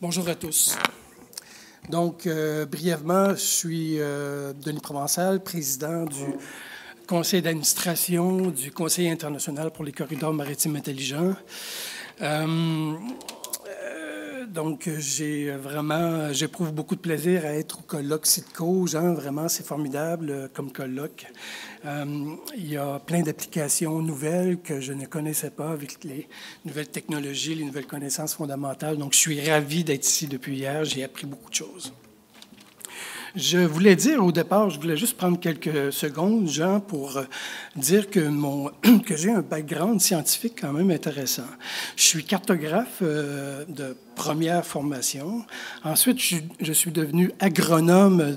Bonjour à tous. Donc, brièvement, je suis Denis Provençal, président du conseil d'administration du Conseil international pour les corridors maritimes intelligents. Donc, j'éprouve beaucoup de plaisir à être au colloque CITCO. Jean, vraiment, c'est formidable comme colloque. Il y a plein d'applications nouvelles que je ne connaissais pas avec les nouvelles technologies, les nouvelles connaissances fondamentales. Donc, je suis ravi d'être ici depuis hier. J'ai appris beaucoup de choses. Je voulais dire au départ, je voulais juste prendre quelques secondes, Jean, pour dire que j'ai un background scientifique quand même intéressant. Je suis cartographe de première formation. Ensuite, je suis devenu agronome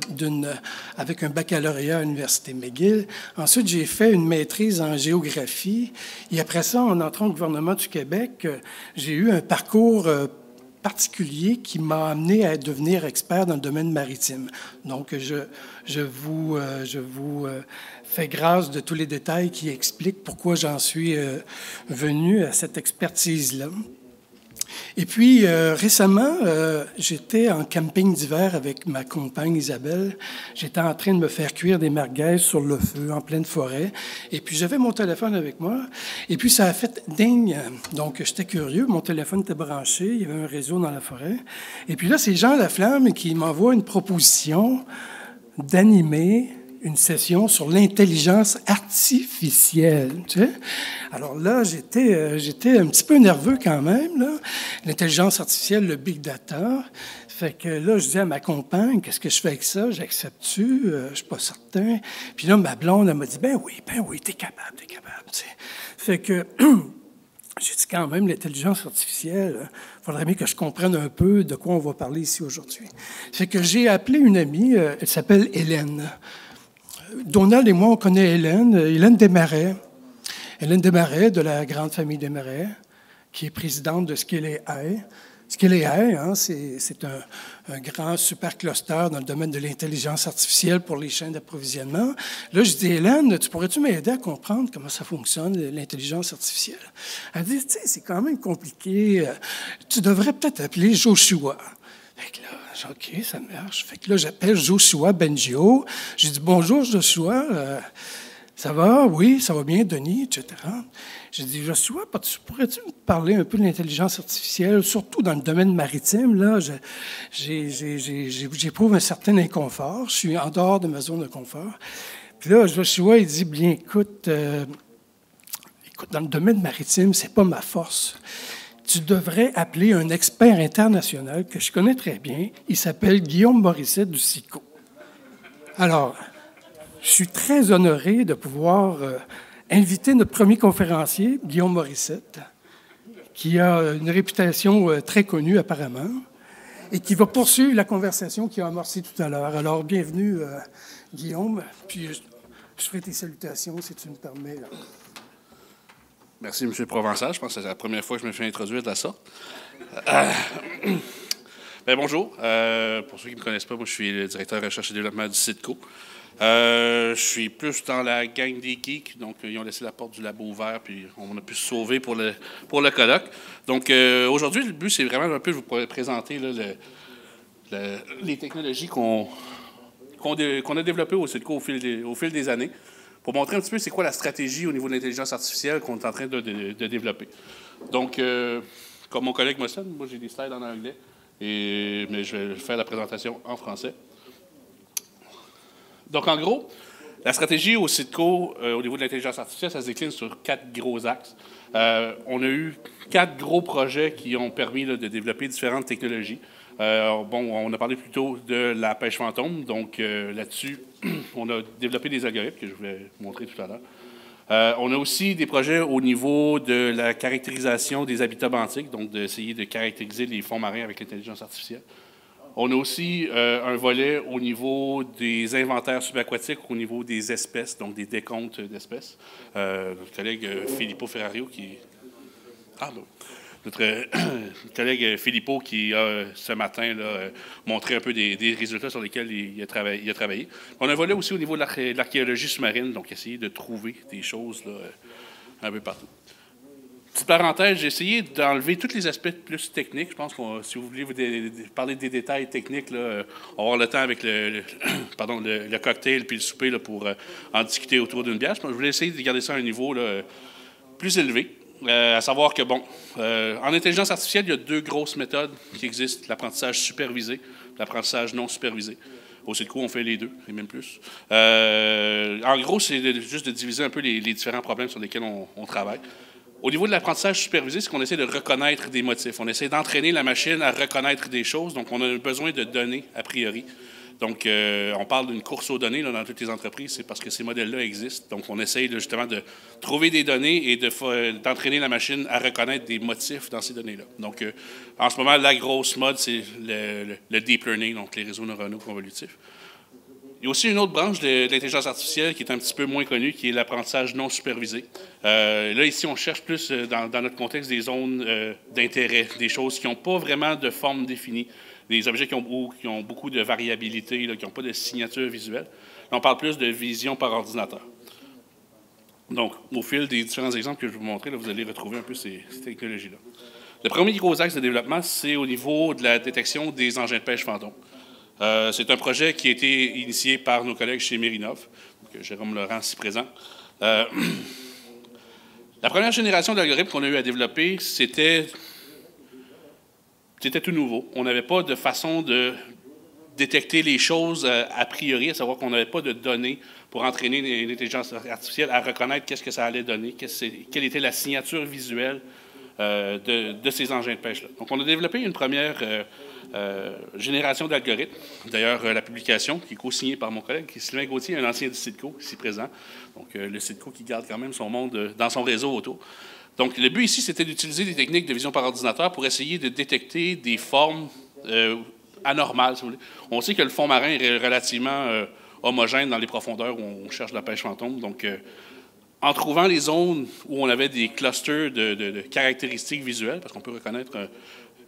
avec un baccalauréat à l'Université McGill. Ensuite, j'ai fait une maîtrise en géographie. Et après ça, en entrant au gouvernement du Québec, j'ai eu un parcours particulier qui m'a amené à devenir expert dans le domaine maritime. Donc, je vous fais grâce de tous les détails qui expliquent pourquoi j'en suis venu à cette expertise-là. Et puis, récemment, j'étais en camping d'hiver avec ma compagne Isabelle. J'étais en train de me faire cuire des merguez sur le feu, en pleine forêt. Et puis, j'avais mon téléphone avec moi. Et puis, ça a fait ding. Donc, j'étais curieux. Mon téléphone était branché. Il y avait un réseau dans la forêt. Et puis là, c'est Jean Laflamme qui m'envoie une proposition d'animer une session sur l'intelligence artificielle. Tu sais? Alors là, j'étais un petit peu nerveux quand même. Là. L'intelligence artificielle, le big data. Fait que là, je dis à ma compagne, qu'est-ce que je fais avec ça? J'accepte-tu? Je suis pas certain. Puis là, ma blonde, elle m'a dit, ben oui, t'es capable. Tu sais. Fait que j'ai dit quand même, l'intelligence artificielle, il faudrait bien que je comprenne un peu de quoi on va parler ici aujourd'hui. Fait que j'ai appelé une amie, elle s'appelle Hélène. Donald et moi, on connaît Hélène Desmarais. Hélène Desmarais, de la grande famille Desmarais, qui est présidente de Skillet AI. Skillet AI, hein, c'est un grand supercluster dans le domaine de l'intelligence artificielle pour les chaînes d'approvisionnement. Là, je dis, Hélène, pourrais-tu m'aider à comprendre comment ça fonctionne, l'intelligence artificielle? Elle dit, tu sais, c'est quand même compliqué. Tu devrais peut-être appeler Joshua. Fait que là, OK, ça marche. Fait que là, j'appelle Joshua Bengio. J'ai dit, bonjour, Joshua. Ça va? Oui, ça va bien, Denis, etc. J'ai dit, Joshua, pourrais-tu me parler un peu de l'intelligence artificielle, surtout dans le domaine maritime? Là, j'éprouve un certain inconfort. Je suis en dehors de ma zone de confort. Puis là, Joshua, il dit, bien, écoute, dans le domaine maritime, c'est pas ma force. Tu devrais appeler un expert international que je connais très bien. Il s'appelle Guillaume Morissette du CITCO. Alors, je suis très honoré de pouvoir inviter notre premier conférencier, Guillaume Morissette, qui a une réputation très connue apparemment, et qui va poursuivre la conversation qu'il a amorcée tout à l'heure. Alors, bienvenue, Guillaume. Puis, je ferai tes salutations, si tu me permets. Là. Merci, M. Provençal. Je pense que c'est la première fois que je me fais introduire de la sorte. Bonjour. Pour ceux qui ne me connaissent pas, moi, je suis le directeur de recherche et développement du CITCO. Je suis plus dans la gang des geeks. Donc, ils ont laissé la porte du labo ouvert, puis on a pu se sauver pour le colloque. Donc, aujourd'hui, le but, c'est vraiment un peu de vous présenter là, les technologies qu'on a développées au CITCO au fil des années, pour montrer un petit peu c'est quoi la stratégie au niveau de l'intelligence artificielle qu'on est en train de développer. Donc, comme mon collègue mentionne, moi j'ai des slides en anglais, mais je vais faire la présentation en français. Donc, en gros, la stratégie au CITCO au niveau de l'intelligence artificielle, ça se décline sur 4 gros axes. On a eu 4 gros projets qui ont permis là, de développer différentes technologies. On a parlé plutôt de la pêche fantôme. Donc, là-dessus, on a développé des algorithmes que je vais montrer tout à l'heure. On a aussi des projets au niveau de la caractérisation des habitats benthiques, donc d'essayer de caractériser les fonds marins avec l'intelligence artificielle. On a aussi un volet au niveau des inventaires subaquatiques, au niveau des espèces, donc des décomptes d'espèces. Notre collègue Filippo Ferrario qui... Notre collègue Filippo qui a ce matin là, montré un peu des résultats sur lesquels il a travaillé. On a un volet aussi au niveau de l'archéologie sous-marine, donc essayer de trouver des choses là, un peu partout. Petite parenthèse, j'ai essayé d'enlever tous les aspects plus techniques. Je pense que si vous voulez parler des détails techniques, là, on va avoir le temps avec le cocktail puis le souper là, pour en discuter autour d'une bière. Je voulais essayer de garder ça à un niveau là, plus élevé. À savoir que, en intelligence artificielle, il y a deux grosses méthodes qui existent, l'apprentissage supervisé, l'apprentissage non supervisé. Au CIDCO, on fait les deux, et même plus. En gros, c'est juste de diviser un peu les différents problèmes sur lesquels on travaille. Au niveau de l'apprentissage supervisé, c'est qu'on essaie de reconnaître des motifs. On essaie d'entraîner la machine à reconnaître des choses. Donc, on a besoin de données a priori. Donc, on parle d'une course aux données là, dans toutes les entreprises, c'est parce que ces modèles-là existent. Donc, on essaye justement de trouver des données et d'entraîner la machine à reconnaître des motifs dans ces données-là. Donc, en ce moment, la grosse mode, c'est le deep learning, donc les réseaux neuronaux convolutifs. Il y a aussi une autre branche de l'intelligence artificielle qui est un petit peu moins connue, qui est l'apprentissage non supervisé. Là, ici, on cherche plus, dans notre contexte, des zones d'intérêt, des choses qui n'ont pas vraiment de forme définie, des objets qui ont beaucoup de variabilité, là, qui n'ont pas de signature visuelle. Là, on parle plus de vision par ordinateur. Donc, au fil des différents exemples que je vais vous montrer, là, vous allez retrouver un peu ces technologies-là. Le premier gros axe de développement, c'est au niveau de la détection des engins de pêche fantômes. C'est un projet qui a été initié par nos collègues chez Mérinov, donc Jérôme Laurent, ici présent. La première génération d'algorithmes qu'on a eu à développer, c'était tout nouveau. On n'avait pas de façon de détecter les choses a priori, à savoir qu'on n'avait pas de données pour entraîner l'intelligence artificielle à reconnaître qu'est-ce que ça allait donner, quelle était la signature visuelle de ces engins de pêche-là. Donc, on a développé une première génération d'algorithmes. D'ailleurs, la publication, qui est co-signée par mon collègue, qui est Sylvain Gauthier, un ancien du CIDCO, ici présent. Donc, le CIDCO qui garde quand même son monde dans son réseau auto. Donc, le but ici, c'était d'utiliser des techniques de vision par ordinateur pour essayer de détecter des formes anormales, si vous voulez. On sait que le fond marin est relativement homogène dans les profondeurs où on cherche la pêche fantôme. Donc, en trouvant les zones où on avait des clusters de caractéristiques visuelles, parce qu'on peut reconnaître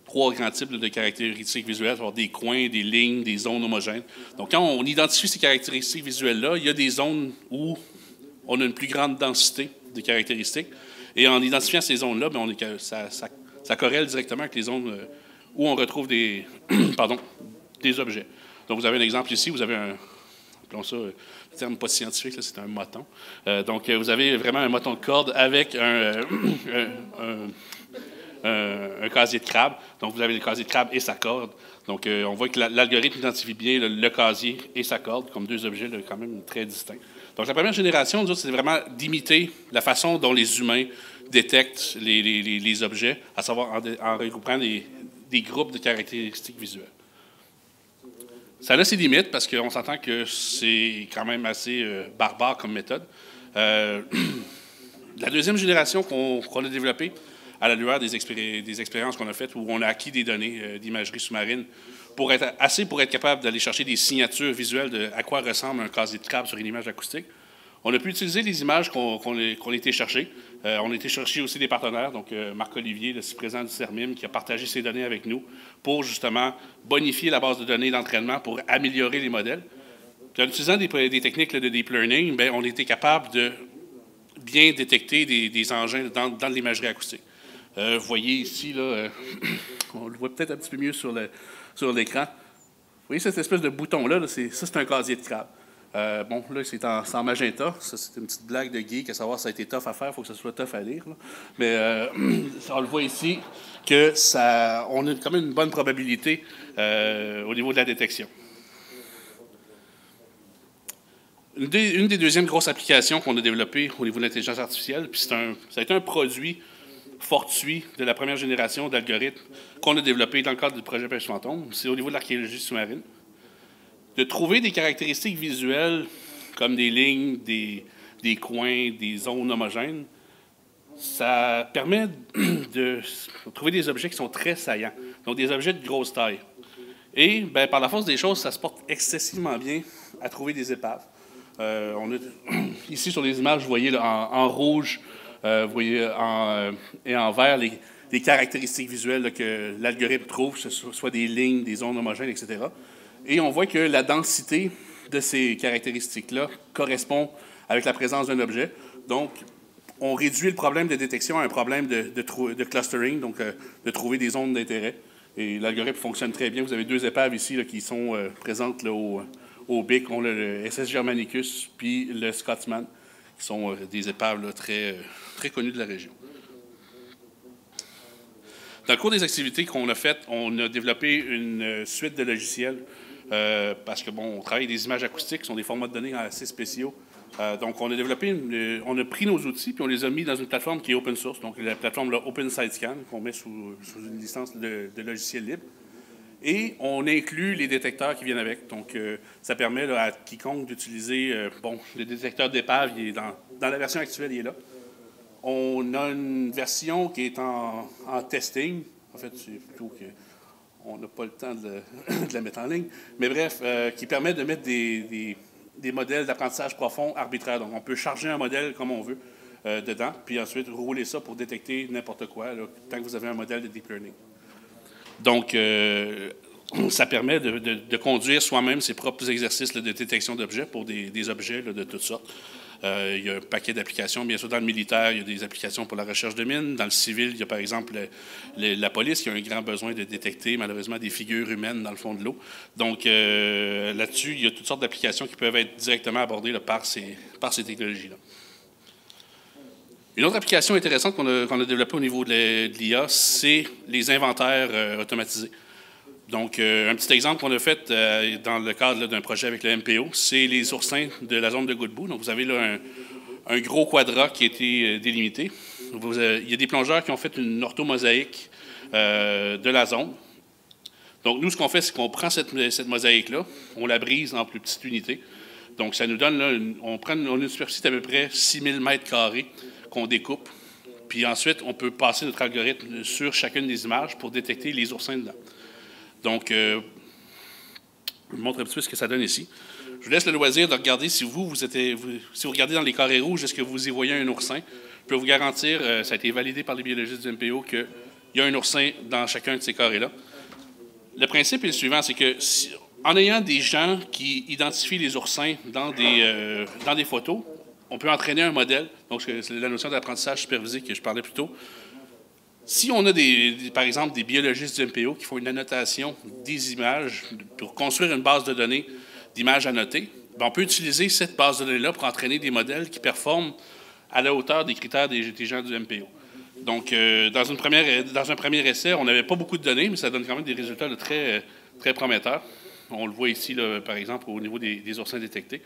trois grands types de caractéristiques visuelles, avoir des coins, des lignes, des zones homogènes. Donc, quand on identifie ces caractéristiques visuelles-là, il y a des zones où on a une plus grande densité de caractéristiques. Et en identifiant ces zones-là, ça corrèle directement avec les zones où on retrouve des objets. Donc, vous avez un exemple ici, vous avez appelons ça, le terme pas scientifique, là, c'est un moton. Donc, vous avez vraiment un moton de corde avec un casier de crabe. Donc, vous avez le casier de crabe et sa corde. Donc, on voit que l'algorithme identifie bien le casier et sa corde comme deux objets là, quand même très distincts. Donc, la première génération, nous autres, c'est vraiment d'imiter la façon dont les humains détectent les objets, à savoir en regroupant des groupes de caractéristiques visuelles. Ça a ses limites parce qu'on s'entend que c'est quand même assez barbare comme méthode. La deuxième génération qu'on a développée, à la lueur des expériences qu'on a faites où on a acquis des données d'imagerie sous-marine pour être capable d'aller chercher des signatures visuelles de à quoi ressemble un casier de crabe sur une image acoustique. On a pu utiliser les images qu'on a été chercher. On a été chercher aussi des partenaires, donc Marc-Olivier, le président du CERMIM, qui a partagé ses données avec nous pour justement bonifier la base de données d'entraînement pour améliorer les modèles. Puis en utilisant des techniques là, de deep learning, bien, on a été capable de bien détecter des engins dans l'imagerie acoustique. Vous voyez ici, là, on le voit peut-être un petit peu mieux sur l'écran. Vous voyez cette espèce de bouton-là, c'est un casier de crabe. Là, c'est en magenta. Ça, c'est une petite blague de geek, à savoir si ça a été tough à faire, il faut que ça soit tough à lire. Là. Mais on le voit ici que on a quand même une bonne probabilité au niveau de la détection. Une des deuxièmes grosses applications qu'on a développées au niveau de l'intelligence artificielle, puis ça a été un produit fortuit de la première génération d'algorithmes qu'on a développé dans le cadre du projet Pêche Fantôme, c'est au niveau de l'archéologie sous-marine. De trouver des caractéristiques visuelles comme des lignes, des coins, des zones homogènes, ça permet de trouver des objets qui sont très saillants, donc des objets de grosse taille. Et bien, par la force des choses, ça se porte excessivement bien à trouver des épaves. Ici, sur les images, vous voyez là, en rouge, vous voyez et en vert les caractéristiques visuelles là, que l'algorithme trouve, que ce soit des lignes, des zones homogènes, etc. Et on voit que la densité de ces caractéristiques-là correspond avec la présence d'un objet. Donc, on réduit le problème de détection à un problème de clustering, donc de trouver des zones d'intérêt. Et l'algorithme fonctionne très bien. Vous avez 2 épaves ici là, qui sont présentes là, au BIC. On a le SS Germanicus puis le Scotsman, qui sont des épaves là, très, très connues de la région. Dans le cours des activités qu'on a faites, on a développé une suite de logiciels parce que, bon, on travaille avec des images acoustiques, qui sont des formats de données assez spéciaux. Donc, on a développé, on a pris nos outils puis on les a mis dans une plateforme qui est open source, donc la plateforme là, Open Sidescan, qu'on met sous une licence de logiciel libre. Et on inclut les détecteurs qui viennent avec. Donc, ça permet là, à quiconque d'utiliser, le détecteur d'épave, il est dans la version actuelle, il est là. On a une version qui est en testing. En fait, c'est plutôt qu'on n'a pas le temps de la mettre en ligne. Mais bref, qui permet de mettre des modèles d'apprentissage profond arbitraires. Donc, on peut charger un modèle comme on veut dedans, puis ensuite rouler ça pour détecter n'importe quoi, là, tant que vous avez un modèle de deep learning. Donc, ça permet de conduire soi-même ses propres exercices là, de détection d'objets pour des objets là, de toutes sortes. Il y a un paquet d'applications. Bien sûr, dans le militaire, il y a des applications pour la recherche de mines. Dans le civil, il y a par exemple la police qui a un grand besoin de détecter, malheureusement, des figures humaines dans le fond de l'eau. Donc, là-dessus, il y a toutes sortes d'applications qui peuvent être directement abordées là, par ces technologies-là. Une autre application intéressante qu'on a développée au niveau de l'IA, c'est les inventaires automatisés. Donc, un petit exemple qu'on a fait dans le cadre d'un projet avec le MPO, c'est les oursins de la zone de Godbout. Donc, vous avez là un gros quadrat qui a été délimité. Il y a des plongeurs qui ont fait une orthomosaïque de la zone. Donc, nous, ce qu'on fait, c'est qu'on prend cette mosaïque-là, on la brise en plus petites unités. Donc, ça nous donne, là, on a une superficie d'à peu près 6000 mètres carrés qu'on découpe. Puis ensuite, on peut passer notre algorithme sur chacune des images pour détecter les oursins dedans. Donc, je vous montre un petit peu ce que ça donne ici. Je vous laisse le loisir de regarder si vous regardez dans les carrés rouges, est-ce que vous y voyez un oursin. Je peux vous garantir, ça a été validé par les biologistes du MPO, qu'il y a un oursin dans chacun de ces carrés-là. Le principe est le suivant, c'est que en ayant des gens qui identifient les oursins dans des photos, on peut entraîner un modèle. Donc, c'est la notion d'apprentissage supervisé que je parlais plus tôt. Si on a, par exemple, des biologistes du MPO qui font une annotation des images pour construire une base de données d'images annotées, on peut utiliser cette base de données-là pour entraîner des modèles qui performent à la hauteur des critères des gens du MPO. Donc, dans un premier essai, on n'avait pas beaucoup de données, mais ça donne quand même des résultats très, très prometteurs. On le voit ici, là, par exemple, au niveau des oursins détectés.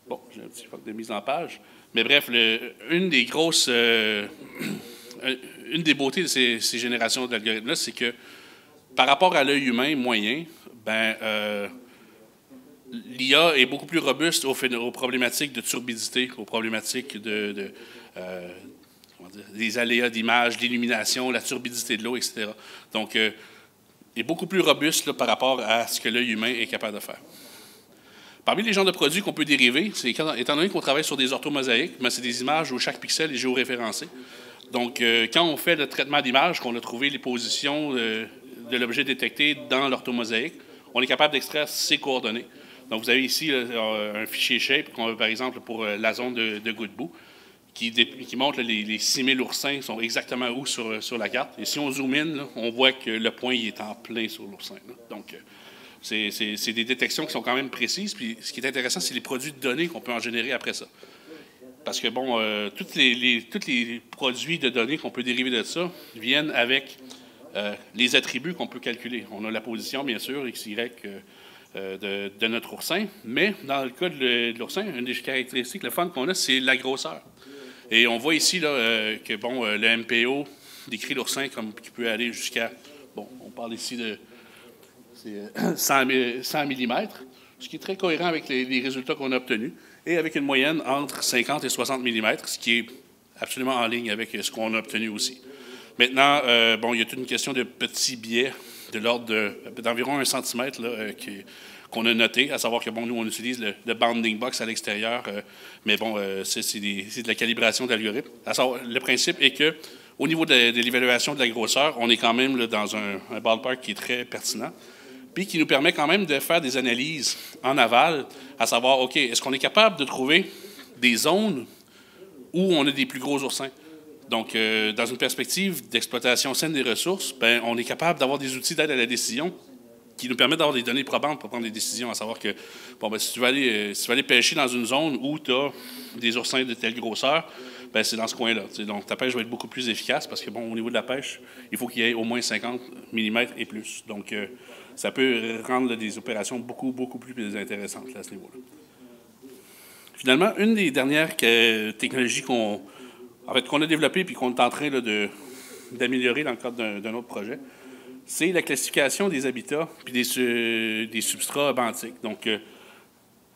Bon, j'ai un petit faute de mise en page. Mais bref, une des grosses... une des beautés de ces générations d'algorithmes-là, c'est que par rapport à l'œil humain moyen, l'IA est beaucoup plus robuste aux problématiques de turbidité, aux problématiques des aléas d'image, l'illumination, la turbidité de l'eau, etc. Donc, est beaucoup plus robuste là, par rapport à ce que l'œil humain est capable de faire. Parmi les genres de produits qu'on peut dériver, étant donné qu'on travaille sur des orthomosaïques, c'est des images où chaque pixel est géoréférencé. Donc, quand on fait le traitement d'image, qu'on a trouvé les positions de l'objet détecté dans l'orthomosaïque, on est capable d'extraire ces coordonnées. Donc, vous avez ici un fichier shape, par exemple, pour la zone de Godbout, qui montre les 6000 oursins sont exactement où sur la carte. Et si on zoome in, là, on voit que le point il est en plein sur l'oursin. Donc, c'est des détections qui sont quand même précises. Puis, ce qui est intéressant, c'est les produits de données qu'on peut en générer après ça. Parce que, bon, tous les produits de données qu'on peut dériver de ça viennent avec les attributs qu'on peut calculer. On a la position, bien sûr, x, y de notre oursin, mais dans le cas de l'oursin, une des caractéristiques, le fun qu'on a, c'est la grosseur. Et on voit ici là, que, bon, le MPO décrit l'oursin comme qui peut aller jusqu'à, bon, on parle ici de 100 mm, ce qui est très cohérent avec les résultats qu'on a obtenus, et avec une moyenne entre 50 et 60 mm, ce qui est absolument en ligne avec ce qu'on a obtenu aussi. Maintenant, bon, il y a toute une question de petits biais de l'ordre d'environ 1 cm qu'on a noté, à savoir que, bon, nous, on utilise le bounding box à l'extérieur, mais bon, c'est de la calibration d'algorithmes. Le principe est que, au niveau de l'évaluation de la grosseur, on est quand même là, dans un ballpark qui est très pertinent, puis qui nous permet quand même de faire des analyses en aval, à savoir, OK, est-ce qu'on est capable de trouver des zones où on a des plus gros oursins. Donc, dans une perspective d'exploitation saine des ressources, ben, on est capable d'avoir des outils d'aide à la décision qui nous permettent d'avoir des données probantes pour prendre des décisions, à savoir que, bon, ben, si tu vas aller pêcher dans une zone où tu as des oursins de telle grosseur, ben, c'est dans ce coin-là. Donc, ta pêche va être beaucoup plus efficace parce que, bon, au niveau de la pêche, il faut qu'il y ait au moins 50 mm et plus. Donc, ça peut rendre des opérations beaucoup, beaucoup plus intéressantes là, à ce niveau-là. Finalement, une des dernières technologies qu'on a développées et qu'on est en train là, d'améliorer dans le cadre d'un autre projet, c'est la classification des habitats puis des substrats benthiques. Donc,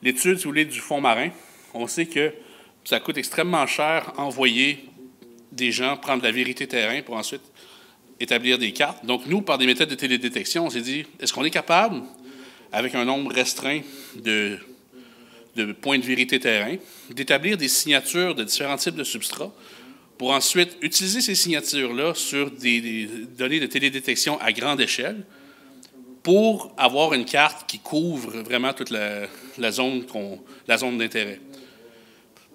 l'étude, si vous voulez, du fond marin, on sait que ça coûte extrêmement cher envoyer des gens prendre la vérité terrain pour ensuite établir des cartes. Donc, nous, par des méthodes de télédétection, on s'est dit, est-ce qu'on est capable, avec un nombre restreint de points de vérité terrain, d'établir des signatures de différents types de substrats pour ensuite utiliser ces signatures-là sur des données de télédétection à grande échelle pour avoir une carte qui couvre vraiment toute la zone d'intérêt.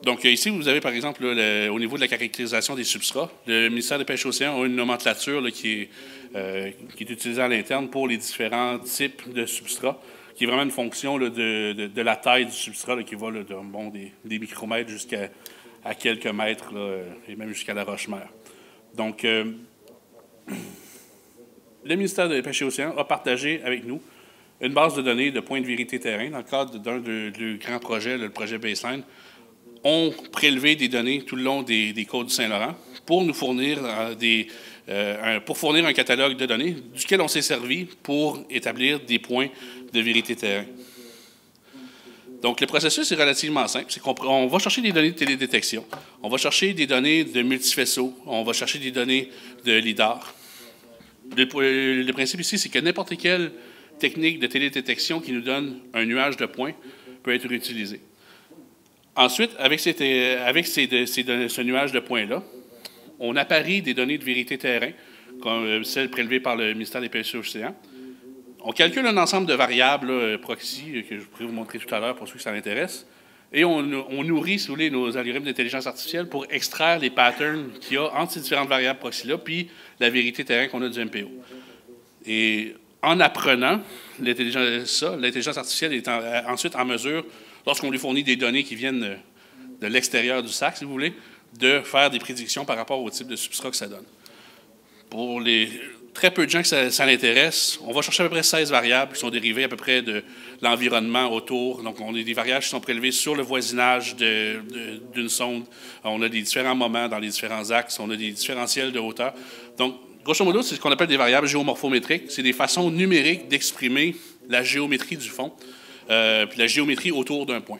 Donc, ici, vous avez, par exemple, là, au niveau de la caractérisation des substrats, le ministère des Pêches et Océans a une nomenclature là, qui est utilisée à l'interne pour les différents types de substrats, qui est vraiment une fonction là, de la taille du substrat là, qui va là, des micromètres jusqu'à quelques mètres, là, et même jusqu'à la roche-mère. Donc, le ministère des Pêches et Océans a partagé avec nous une base de données de points de vérité terrain dans le cadre d'un de grands projets, le projet Baseline. On prélevé des données tout le long des côtes du Saint-Laurent pour nous fournir un catalogue de données duquel on s'est servi pour établir des points de vérité terrain. Donc, le processus est relativement simple. C'est qu'on va chercher des données de télédétection, on va chercher des données de multifaisceaux, on va chercher des données de LIDAR. Le principe ici, c'est que n'importe quelle technique de télédétection qui nous donne un nuage de points peut être utilisée. Ensuite, avec ce nuage de points-là, on apparie des données de vérité terrain, comme celles prélevées par le ministère des Pêches et Océans. On calcule un ensemble de variables là, proxy que je pourrais vous montrer tout à l'heure pour ceux qui ça intéresse. Et on nourrit, si vous voulez, nos algorithmes d'intelligence artificielle pour extraire les patterns qu'il y a entre ces différentes variables proxy-là, puis la vérité terrain qu'on a du MPO. Et en apprenant l'intelligence artificielle est ensuite en mesure, lorsqu'on lui fournit des données qui viennent de l'extérieur du sac, si vous voulez, de faire des prédictions par rapport au type de substrat que ça donne. Pour les très peu de gens que ça l'intéresse, on va chercher à peu près 16 variables qui sont dérivées à peu près de l'environnement autour. Donc, on a des variables qui sont prélevées sur le voisinage d'une sonde. On a des différents moments dans les différents axes. On a des différentiels de hauteur. Donc, grosso modo, c'est ce qu'on appelle des variables géomorphométriques. C'est des façons numériques d'exprimer la géométrie du fond, puis la géométrie autour d'un point.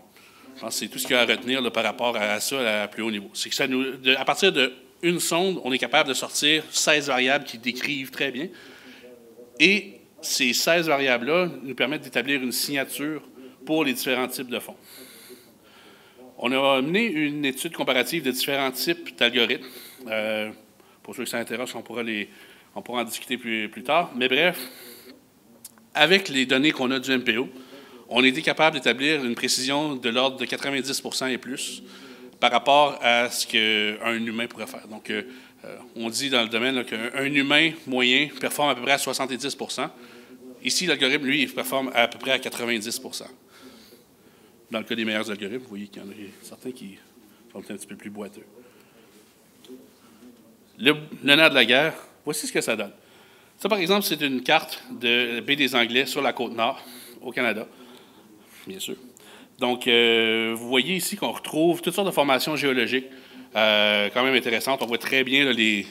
Je pense que c'est tout ce qu'il y a à retenir là, par rapport à ça à plus haut niveau. C'est que à partir d'une sonde, on est capable de sortir 16 variables qui décrivent très bien. Et ces 16 variables-là nous permettent d'établir une signature pour les différents types de fonds. On a mené une étude comparative de différents types d'algorithmes. Pour ceux qui s'intéressent, on pourra en discuter plus tard. Mais bref, avec les données qu'on a du MPO, on a été capable d'établir une précision de l'ordre de 90 % et plus par rapport à ce qu'un humain pourrait faire. Donc, on dit dans le domaine qu'un humain moyen performe à peu près à 70 %. Ici, l'algorithme, lui, il performe à peu près à 90 %. Dans le cas des meilleurs algorithmes, vous voyez qu'il y en a certains qui sont un petit peu plus boiteux. Le nerf de la guerre, voici ce que ça donne. Ça, par exemple, c'est une carte de baie des Anglais sur la côte nord, au Canada, bien sûr. Donc, vous voyez ici qu'on retrouve toutes sortes de formations géologiques quand même intéressantes. On voit très bien là, les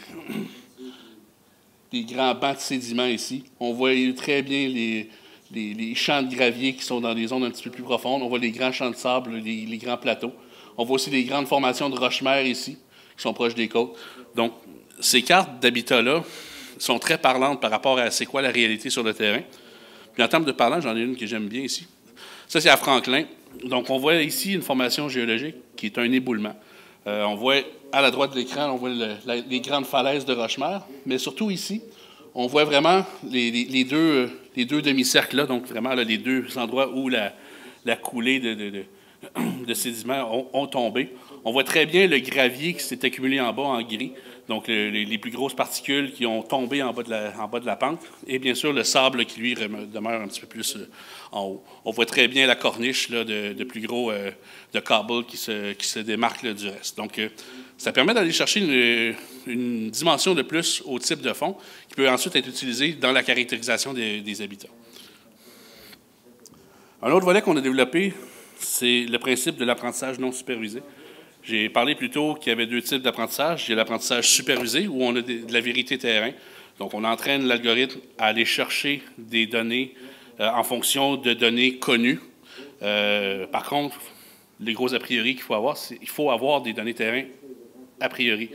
grands bancs de sédiments ici. On voit très bien les champs de gravier qui sont dans des zones un petit peu plus profondes. On voit les grands champs de sable, les grands plateaux. On voit aussi les grandes formations de roche-mère ici, qui sont proches des côtes. Donc, ces cartes d'habitat-là sont très parlantes par rapport à c'est quoi la réalité sur le terrain. Puis en termes de parlant, j'en ai une que j'aime bien ici. Ça, c'est à Franklin. Donc, on voit ici une formation géologique qui est un éboulement. On voit à la droite de l'écran, on voit les grandes falaises de roche-mère, mais surtout ici, on voit vraiment les deux demi-cercles-là, donc vraiment là, les deux endroits où la coulée de sédiments ont tombé. On voit très bien le gravier qui s'est accumulé en bas en gris, donc les plus grosses particules qui ont tombé en bas de la pente, et bien sûr le sable qui, lui, demeure un petit peu plus en haut. On voit très bien la corniche là, de plus gros de cobble qui se démarque là, du reste. Donc, ça permet d'aller chercher une dimension de plus au type de fond qui peut ensuite être utilisé dans la caractérisation des habitats. Un autre volet qu'on a développé, c'est le principe de l'apprentissage non supervisé. J'ai parlé plus tôt qu'il y avait deux types d'apprentissage. Il y a l'apprentissage supervisé, où on a de la vérité terrain. Donc, on entraîne l'algorithme à aller chercher des données en fonction de données connues. Par contre, les gros a priori qu'il faut avoir, c'est qu'il faut avoir des données terrain a priori.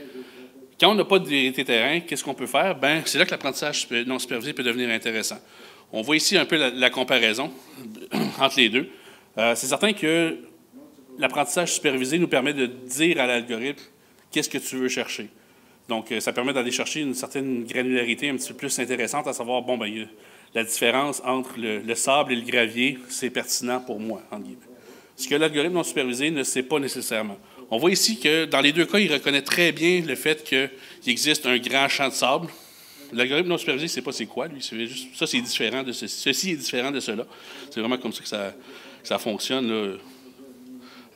Quand on n'a pas de vérité terrain, qu'est-ce qu'on peut faire? Bien, c'est là que l'apprentissage non supervisé peut devenir intéressant. On voit ici un peu la comparaison entre les deux. C'est certain que l'apprentissage supervisé nous permet de dire à l'algorithme qu'est-ce que tu veux chercher. Donc, ça permet d'aller chercher une certaine granularité un petit peu plus intéressante, à savoir, bon, bien, la différence entre le sable et le gravier, c'est pertinent pour moi, en guillemets. Ce que l'algorithme non supervisé ne sait pas nécessairement. On voit ici que, dans les deux cas, il reconnaît très bien le fait qu'il existe un grand champ de sable. L'algorithme non supervisé, c'est pas c'est quoi, lui. C'est juste, ça, c'est différent de ceci. Ceci est différent de cela. C'est vraiment comme ça que ça fonctionne, là,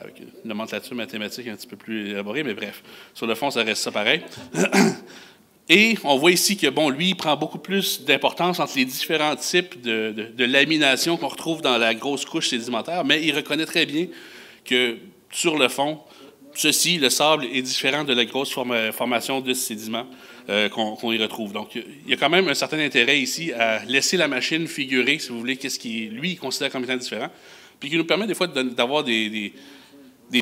avec une nomenclature mathématique un petit peu plus élaborée, mais bref. Sur le fond, ça reste ça pareil. Et on voit ici que, bon, lui, il prend beaucoup plus d'importance entre les différents types de lamination qu'on retrouve dans la grosse couche sédimentaire, mais il reconnaît très bien que, sur le fond, ceci, le sable, est différent de la grosse formation de sédiments qu'on y retrouve. Donc, il y a quand même un certain intérêt ici à laisser la machine figurer, si vous voulez, qu'est-ce qu'il, lui, considère comme étant différent, puis qui nous permet des fois d'avoir des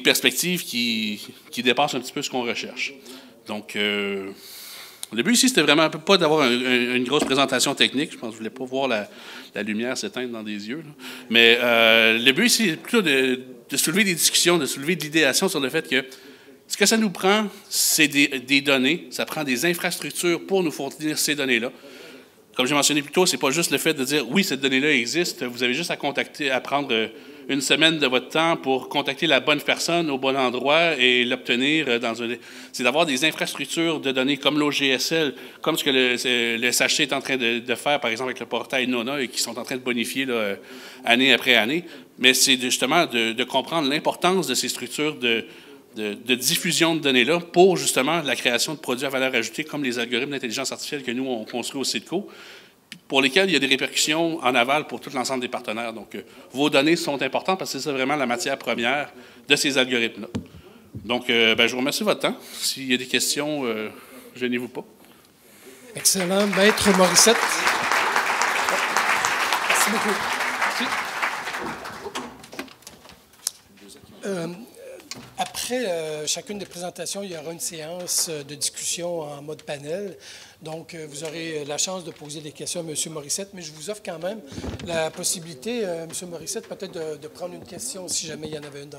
perspectives qui dépassent un petit peu ce qu'on recherche. Donc, le but ici, c'était vraiment pas d'avoir une grosse présentation technique. Je pense que je ne voulais pas voir la lumière s'éteindre dans des yeux. Là. Mais le but ici, c'est plutôt de soulever des discussions, de soulever de l'idéation sur le fait que ce que ça nous prend, c'est des données. Ça prend des infrastructures pour nous fournir ces données-là. Comme j'ai mentionné plus tôt, ce n'est pas juste le fait de dire « oui, cette donnée-là existe ». Vous avez juste à prendre une semaine de votre temps pour contacter la bonne personne au bon endroit et l'obtenir c'est d'avoir des infrastructures de données comme l'OGSL, comme ce que le SHC est en train de faire, par exemple, avec le portail NONA, et qui sont en train de bonifier là, année après année. Mais c'est justement de comprendre l'importance de ces structures de diffusion de données-là pour, justement, la création de produits à valeur ajoutée comme les algorithmes d'intelligence artificielle que nous, on construit au CIDCO, pour lesquels il y a des répercussions en aval pour tout l'ensemble des partenaires. Donc, vos données sont importantes parce que c'est vraiment la matière première de ces algorithmes-là. Donc, je vous remercie de votre temps. S'il y a des questions, gênez-vous pas. Excellent. Maître Morissette. Merci beaucoup. Merci. Après chacune des présentations, il y aura une séance de discussion en mode panel. Donc, vous aurez la chance de poser des questions à M. Morissette, mais je vous offre quand même la possibilité, M. Morissette, peut-être de prendre une question, si jamais il y en avait une dans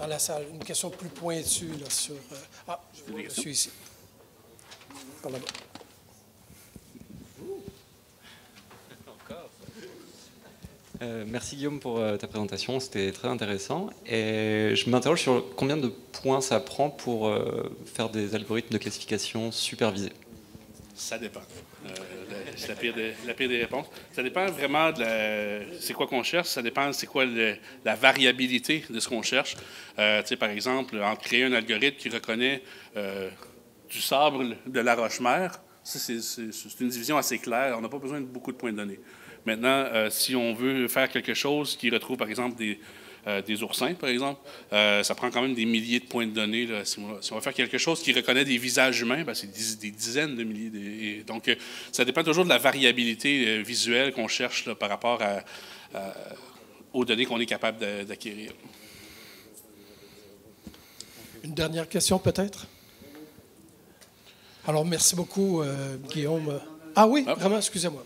la salle, une question plus pointue là, sur... je vois monsieur ici. Par là-bas. Merci Guillaume pour ta présentation, c'était très intéressant. Et je m'interroge sur combien de points ça prend pour faire des algorithmes de classification supervisés. Ça dépend. C'est la pire des réponses. Ça dépend vraiment c'est quoi qu'on cherche, ça dépend c'est quoi la variabilité de ce qu'on cherche. Par exemple, en créer un algorithme qui reconnaît du sable de la roche-mère, c'est une division assez claire. On n'a pas besoin de beaucoup de points de données. Maintenant, si on veut faire quelque chose qui retrouve, par exemple, des oursins, par exemple, ça prend quand même des milliers de points de données. Là. Si on va faire quelque chose qui reconnaît des visages humains, c'est des dizaines de milliers. Donc, ça dépend toujours de la variabilité visuelle qu'on cherche là, par rapport aux données qu'on est capable d'acquérir. Une dernière question, peut-être? Alors, merci beaucoup, Guillaume. Ah oui, vraiment, excusez-moi.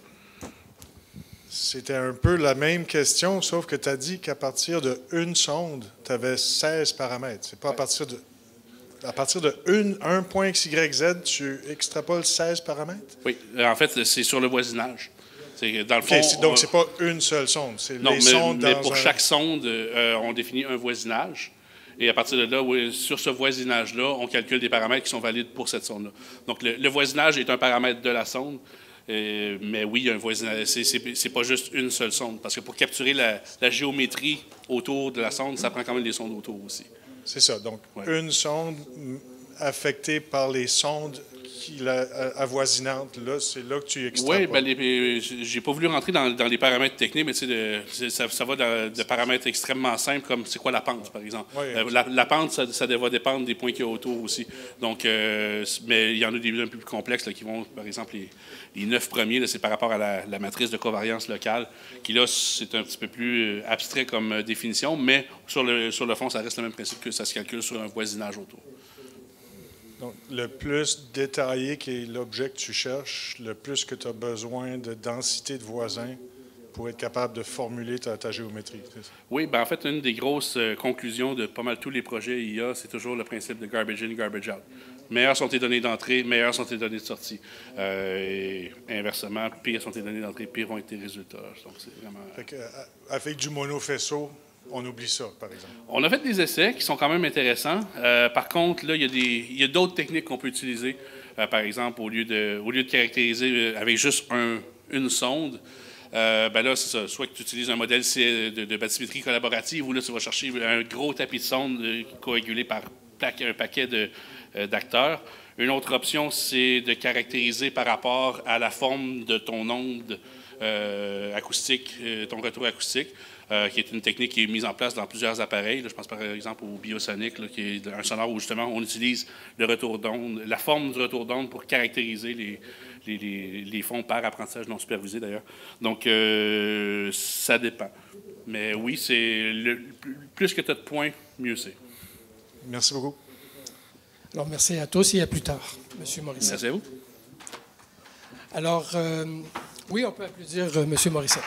C'était un peu la même question, sauf que tu as dit qu'à partir d'une sonde, tu avais 16 paramètres. C'est pas à partir de un point XYZ, tu extrapoles 16 paramètres? Oui, en fait, c'est sur le voisinage. Dans le fond, donc, c'est pas une seule sonde, c'est non, les sondes mais pour chaque sonde, on définit un voisinage. Et à partir de là, oui, sur ce voisinage-là, on calcule des paramètres qui sont valides pour cette sonde-là. Donc, le voisinage est un paramètre de la sonde. Mais oui, il y a un voisinage. C'est pas juste une seule sonde. Parce que pour capturer la géométrie autour de la sonde, ça prend quand même des sondes autour aussi. C'est ça. Donc, une sonde affectée par les sondes avoisinantes, là, c'est là que tu extrapoles. Oui, j'ai pas voulu rentrer dans les paramètres techniques, mais ça va de paramètres extrêmement simples, comme c'est quoi la pente, par exemple. Oui, la pente, ça va dépendre des points qu'il y a autour aussi. Donc, mais il y en a des un peu plus complexes là, qui vont, par exemple, les 9 premiers, là, c'est par rapport à la matrice de covariance locale, qui là, c'est un petit peu plus abstrait comme définition, mais sur le fond, ça reste le même principe que ça se calcule sur un voisinage autour. Donc, le plus détaillé qui est l'objet que tu cherches, le plus que tu as besoin de densité de voisins pour être capable de formuler ta géométrie. Oui, bien en fait, une des grosses conclusions de pas mal tous les projets IA, c'est toujours le principe de garbage in, garbage out. Meilleures sont tes données d'entrée, meilleures sont tes données de sortie. Et inversement, pires sont tes données d'entrée, pires vont être tes résultats. Donc, c'est vraiment... Avec du monofaisceau, on oublie ça, par exemple. On a fait des essais qui sont quand même intéressants. Par contre, là, il y a d'autres techniques qu'on peut utiliser. Par exemple, au lieu de caractériser avec juste une sonde, ben là, c'est ça. Soit que tu utilises un modèle de bathymétrie collaborative, ou là, tu vas chercher un gros tapis de sonde coagulé par un paquet d'acteurs. Une autre option, c'est de caractériser par rapport à la forme de ton onde acoustique, ton retour acoustique. Qui est une technique qui est mise en place dans plusieurs appareils. Là, je pense par exemple au Biosonic, là, qui est un sonore où justement on utilise le retour d'onde, la forme du retour d'onde pour caractériser les fonds par apprentissage non supervisé d'ailleurs. Donc ça dépend. Mais oui, c'est plus que tu as de points, mieux c'est. Merci beaucoup. Alors merci à tous et à plus tard, M. Morissette. Merci à vous. Alors, oui, on peut applaudir M. Morissette.